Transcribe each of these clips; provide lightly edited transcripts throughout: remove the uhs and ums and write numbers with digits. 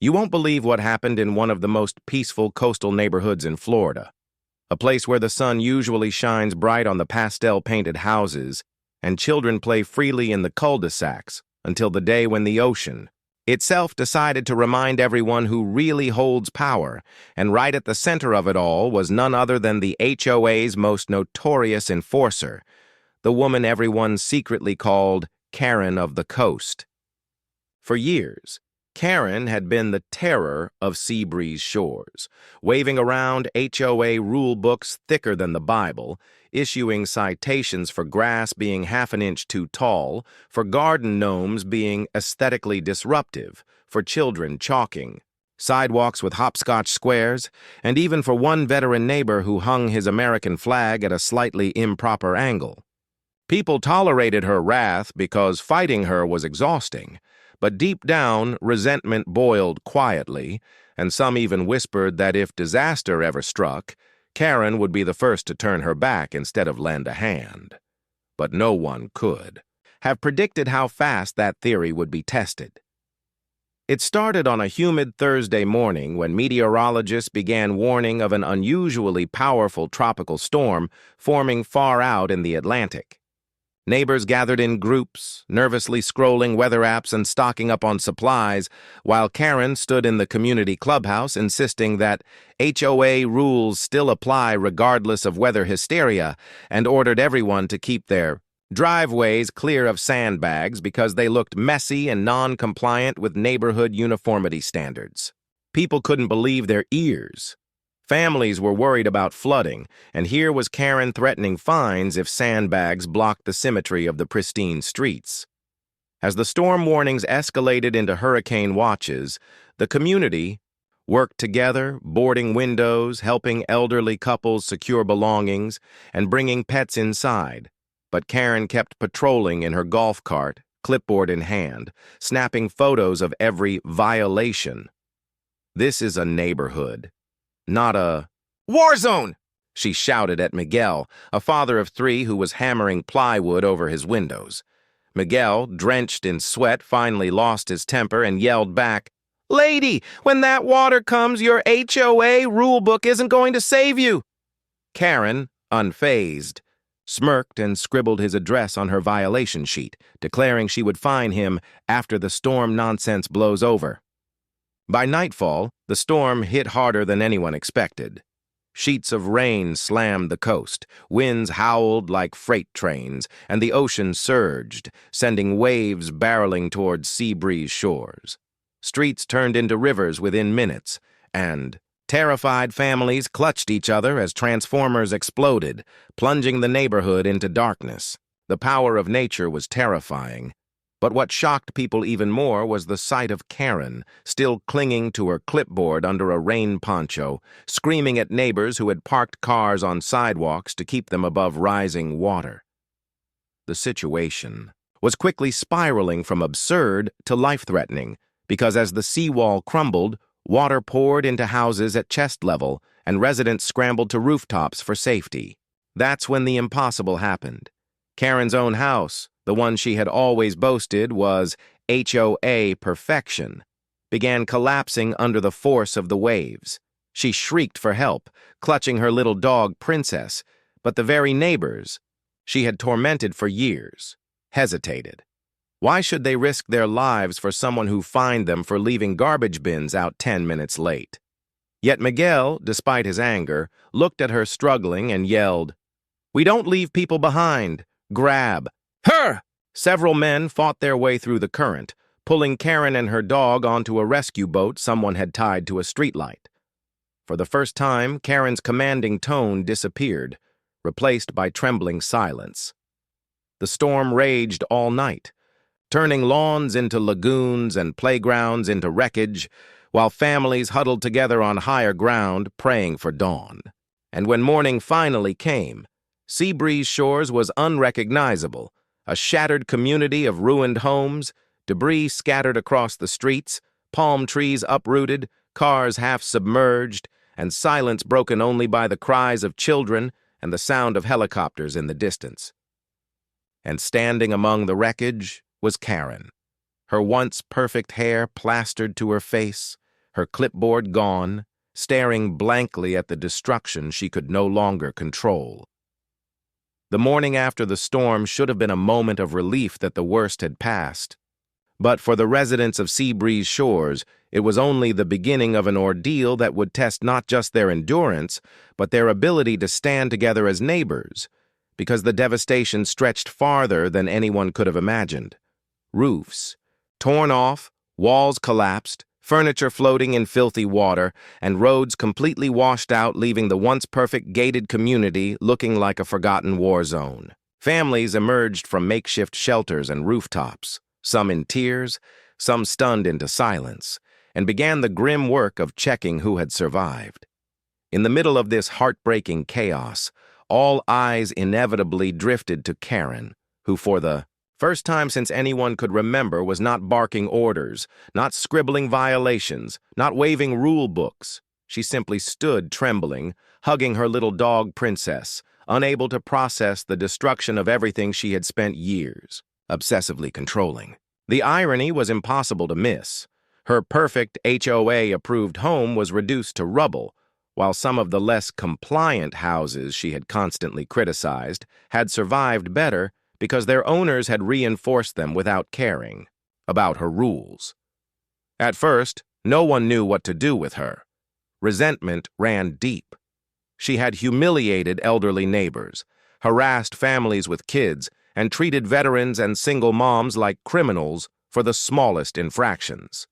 You won't believe what happened in one of the most peaceful coastal neighborhoods in Florida, a place where the sun usually shines bright on the pastel-painted houses and children play freely in the cul-de-sacs until the day when the ocean itself decided to remind everyone who really holds power, and right at the center of it all was none other than the HOA's most notorious enforcer, the woman everyone secretly called Karen of the Coast. For years, Karen had been the terror of Seabreeze shores, waving around HOA rule books thicker than the Bible, issuing citations for grass being half an inch too tall, for garden gnomes being aesthetically disruptive, for children chalking, sidewalks with hopscotch squares, and even for one veteran neighbor who hung his American flag at a slightly improper angle. People tolerated her wrath because fighting her was exhausting, but deep down, resentment boiled quietly, and some even whispered that if disaster ever struck, Karen would be the first to turn her back instead of lend a hand. But no one could have predicted how fast that theory would be tested. It started on a humid Thursday morning when meteorologists began warning of an unusually powerful tropical storm forming far out in the Atlantic. Neighbors gathered in groups, nervously scrolling weather apps and stocking up on supplies, while Karen stood in the community clubhouse insisting that HOA rules still apply regardless of weather hysteria, and ordered everyone to keep their driveways clear of sandbags because they looked messy and non-compliant with neighborhood uniformity standards. People couldn't believe their ears. Families were worried about flooding, and here was Karen threatening fines if sandbags blocked the symmetry of the pristine streets. As the storm warnings escalated into hurricane watches, the community worked together, boarding windows, helping elderly couples secure belongings, and bringing pets inside. But Karen kept patrolling in her golf cart, clipboard in hand, snapping photos of every violation. This is a neighborhood, not a war zone, she shouted at Miguel, a father of 3 who was hammering plywood over his windows. Miguel, drenched in sweat, finally lost his temper and yelled back, "Lady, when that water comes, your HOA rulebook isn't going to save you." Karen, unfazed, smirked and scribbled his address on her violation sheet, declaring she would fine him after the storm nonsense blows over. By nightfall, the storm hit harder than anyone expected. Sheets of rain slammed the coast, winds howled like freight trains, and the ocean surged, sending waves barreling towards Seabreeze shores. Streets turned into rivers within minutes, and terrified families clutched each other as transformers exploded, plunging the neighborhood into darkness. The power of nature was terrifying. But what shocked people even more was the sight of Karen, still clinging to her clipboard under a rain poncho, screaming at neighbors who had parked cars on sidewalks to keep them above rising water. The situation was quickly spiraling from absurd to life-threatening, because as the seawall crumbled, water poured into houses at chest level, and residents scrambled to rooftops for safety. That's when the impossible happened. Karen's own house, the one she had always boasted was HOA perfection, began collapsing under the force of the waves. She shrieked for help, clutching her little dog Princess, but the very neighbors she had tormented for years hesitated. Why should they risk their lives for someone who fined them for leaving garbage bins out 10 minutes late? Yet Miguel, despite his anger, looked at her struggling and yelled, "We don't leave people behind. Grab her!" Several men fought their way through the current, pulling Karen and her dog onto a rescue boat someone had tied to a streetlight. For the first time, Karen's commanding tone disappeared, replaced by trembling silence. The storm raged all night, turning lawns into lagoons and playgrounds into wreckage, while families huddled together on higher ground, praying for dawn. And when morning finally came, Seabreeze Shores was unrecognizable, a shattered community of ruined homes, debris scattered across the streets, palm trees uprooted, cars half submerged, and silence broken only by the cries of children and the sound of helicopters in the distance. And standing among the wreckage was Karen, her once perfect hair plastered to her face, her clipboard gone, staring blankly at the destruction she could no longer control. The morning after the storm should have been a moment of relief that the worst had passed. But for the residents of Seabreeze Shores, it was only the beginning of an ordeal that would test not just their endurance, but their ability to stand together as neighbors, because the devastation stretched farther than anyone could have imagined. Roofs torn off, walls collapsed, furniture floating in filthy water, and roads completely washed out, leaving the once-perfect gated community looking like a forgotten war zone. Families emerged from makeshift shelters and rooftops, some in tears, some stunned into silence, and began the grim work of checking who had survived. In the middle of this heartbreaking chaos, all eyes inevitably drifted to Karen, who for the first time since anyone could remember was not barking orders, not scribbling violations, not waving rule books. She simply stood trembling, hugging her little dog Princess, unable to process the destruction of everything she had spent years obsessively controlling. The irony was impossible to miss. Her perfect HOA-approved home was reduced to rubble, while some of the less compliant houses she had constantly criticized had survived better because their owners had reinforced them without caring about her rules. At first, no one knew what to do with her. Resentment ran deep. She had humiliated elderly neighbors, harassed families with kids, and treated veterans and single moms like criminals for the smallest infractions.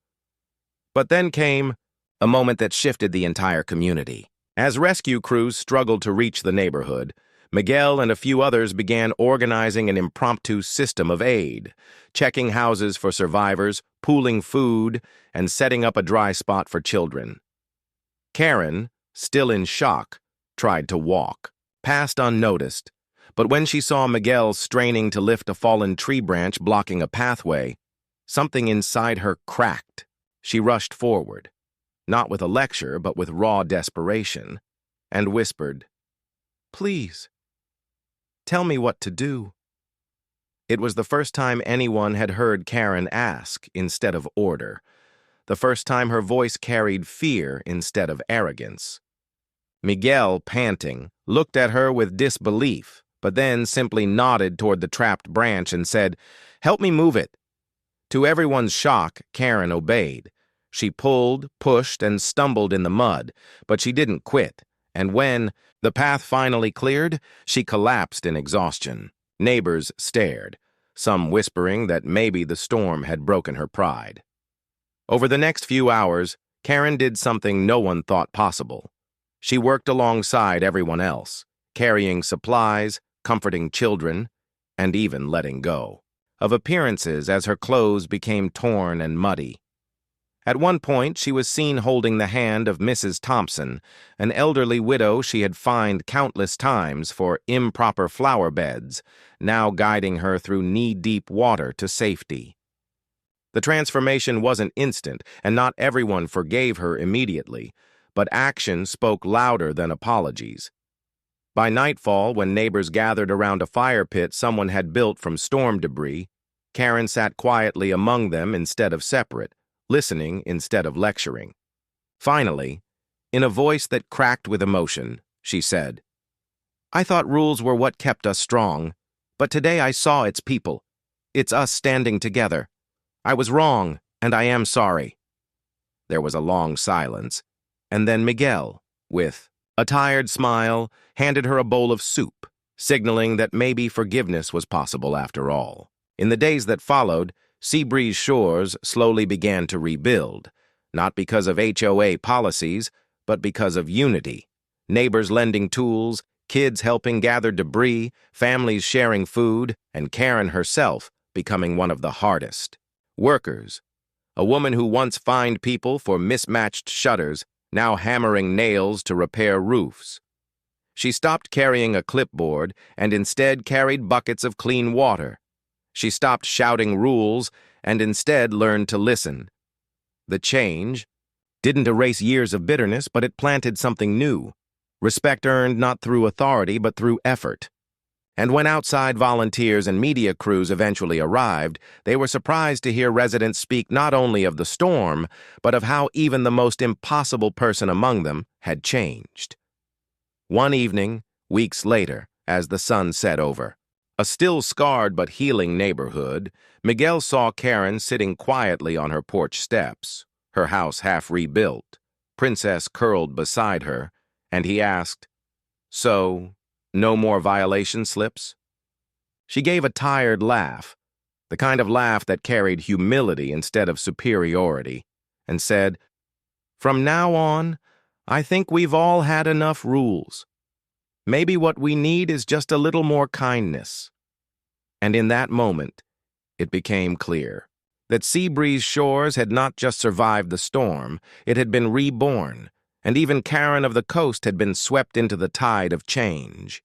But then came a moment that shifted the entire community. As rescue crews struggled to reach the neighborhood, Miguel and a few others began organizing an impromptu system of aid, checking houses for survivors, pooling food, and setting up a dry spot for children. Karen, still in shock, tried to walk, passed unnoticed, but when she saw Miguel straining to lift a fallen tree branch blocking a pathway, something inside her cracked. She rushed forward, not with a lecture but with raw desperation, and whispered, "Please, tell me what to do." It was the first time anyone had heard Karen ask instead of order, the first time her voice carried fear instead of arrogance. Miguel, panting, looked at her with disbelief, but then simply nodded toward the trapped branch and said, "Help me move it." To everyone's shock, Karen obeyed. She pulled, pushed, and stumbled in the mud, but she didn't quit, and when the path finally cleared, she collapsed in exhaustion. Neighbors stared, some whispering that maybe the storm had broken her pride. Over the next few hours, Karen did something no one thought possible. She worked alongside everyone else, carrying supplies, comforting children, and even letting go of appearances as her clothes became torn and muddy. At one point, she was seen holding the hand of Mrs. Thompson, an elderly widow she had fined countless times for improper flower beds, now guiding her through knee-deep water to safety. The transformation wasn't instant, and not everyone forgave her immediately, but action spoke louder than apologies. By nightfall, when neighbors gathered around a fire pit someone had built from storm debris, Karen sat quietly among them instead of separate, listening instead of lecturing. Finally, in a voice that cracked with emotion, she said, "I thought rules were what kept us strong, but today I saw it's people. It's us standing together. I was wrong, and I am sorry." There was a long silence, and then Miguel, with a tired smile, handed her a bowl of soup, signaling that maybe forgiveness was possible after all. In the days that followed, Seabreeze Shores slowly began to rebuild, not because of HOA policies, but because of unity. Neighbors lending tools, kids helping gather debris, families sharing food, and Karen herself becoming one of the hardest workers. A woman who once fined people for mismatched shutters, now hammering nails to repair roofs. She stopped carrying a clipboard and instead carried buckets of clean water. She stopped shouting rules and instead learned to listen. The change didn't erase years of bitterness, but it planted something new. Respect earned not through authority, but through effort. And when outside volunteers and media crews eventually arrived, they were surprised to hear residents speak not only of the storm, but of how even the most impossible person among them had changed. One evening, weeks later, as the sun set over a still scarred but healing neighborhood, Miguel saw Karen sitting quietly on her porch steps, her house half rebuilt, Princess curled beside her, and he asked, "So, no more violation slips?" She gave a tired laugh, the kind of laugh that carried humility instead of superiority, and said, "From now on, I think we've all had enough rules. Maybe what we need is just a little more kindness." And in that moment, it became clear that Seabreeze Shores had not just survived the storm, it had been reborn, and even Karen of the coast had been swept into the tide of change.